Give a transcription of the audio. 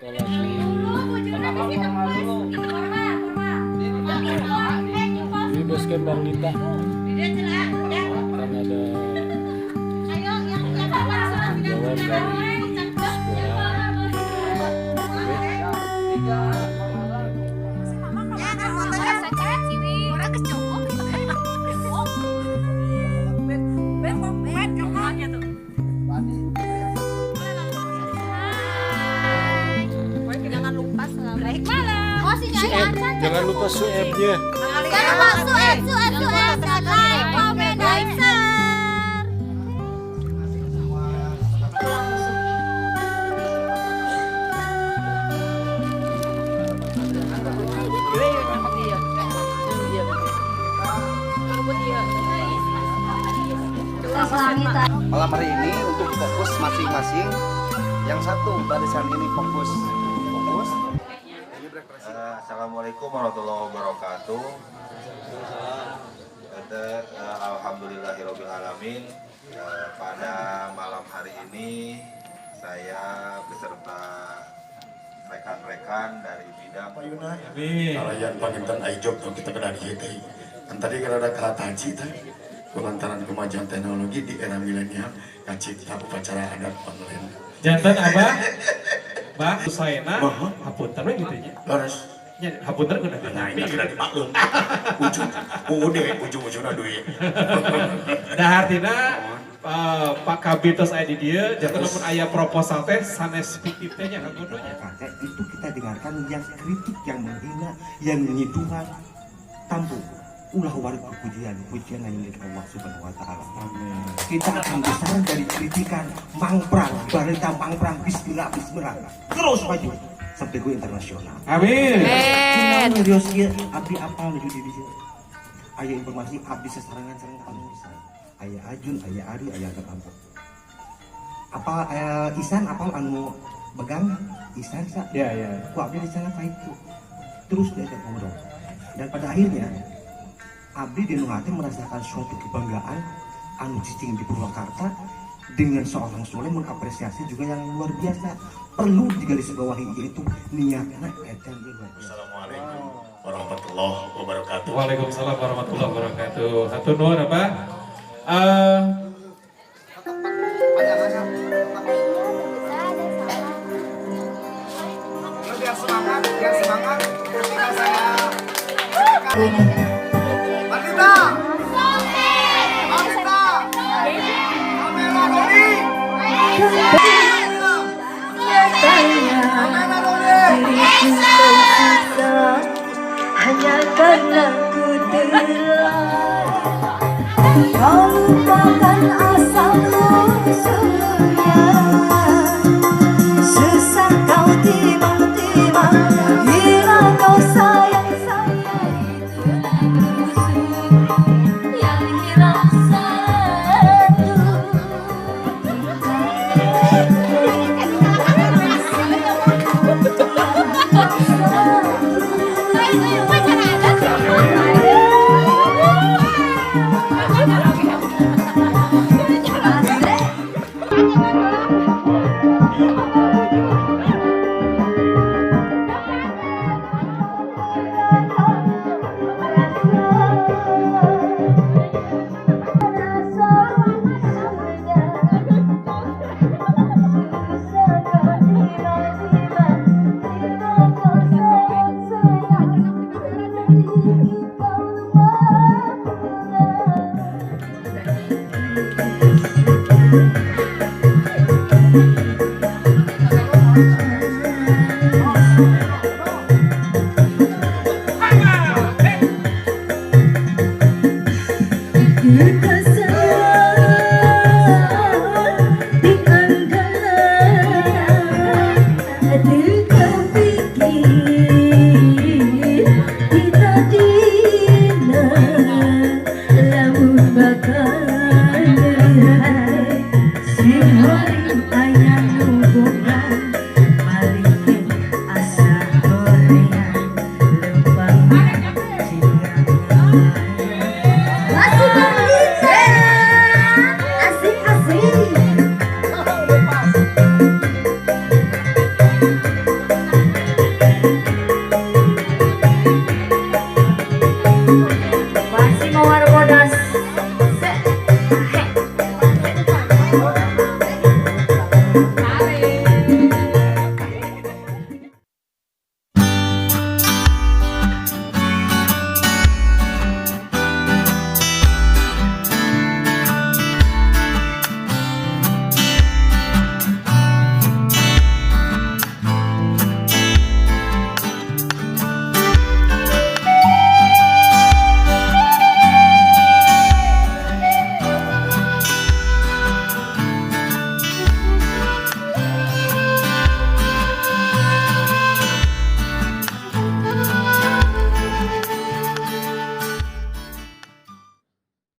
Di basecamp Bang Lita akan ada jawab dari jangan lupa suepnya. Jangan lupa suep, like, comment, dan share. Malam hari ini untuk fokus masing-masing. Yang satu barisan ini fokus. Assalamualaikum warahmatullahi wabarakatuh. Alhamdulillahirabbil alamin. Pada malam hari ini saya beserta rekan-rekan dari bidang kalian panginten aijog dong kita kena dihitai. Kan tadi kan ada kata haji tadi. Lantaran kemajuan teknologi di era milenial, kacipta upacara adat online. Jantan abah, bah, usahana, hapunten we gitu nya. Laras. Nya hapunten kudu. Nah ini kena dimaklum. Ujung-ujungna duit. Da artina Pak Kabid tos aya di dieu, jantan lamun aya proposal teh sanes fiktif teh nya kakudunya. Itu kita dengarkan yang kritik, yang menghina, yang menyidungan, tampung. Ulah waris pujian hanya milik Allah Subhanahu wa Ta'ala. Kita akan besar dari kritikan mangprang, barita mangprang, bismillah, terus maju sampai gue internasional. Amin. Amin. Abdi apa menuju di sini? Ayah informasi abdi sesarangan kamu bisa. Ayah Ajun, ayah Ari, ayah Ampun. Apa Isan apa anu pegang Isan sa? Ya ya. Ku abdi di sana itu. Terus diajak ngobrol. Dan pada akhirnya abdi di hati merasakan suatu kebanggaan anu cicing di Purwakarta dengan seorang soleh mengapresiasi juga yang luar biasa. Perlu digarisbawahi yaitu niatnya edan juga. Assalamualaikum warahmatullahi wabarakatuh. Waalaikumsalam warahmatullahi wabarakatuh. Satu nuhun apa? Biar semangat ketika saya hanya karena ku telah kau lupakan asal usulnya, susah kau tiba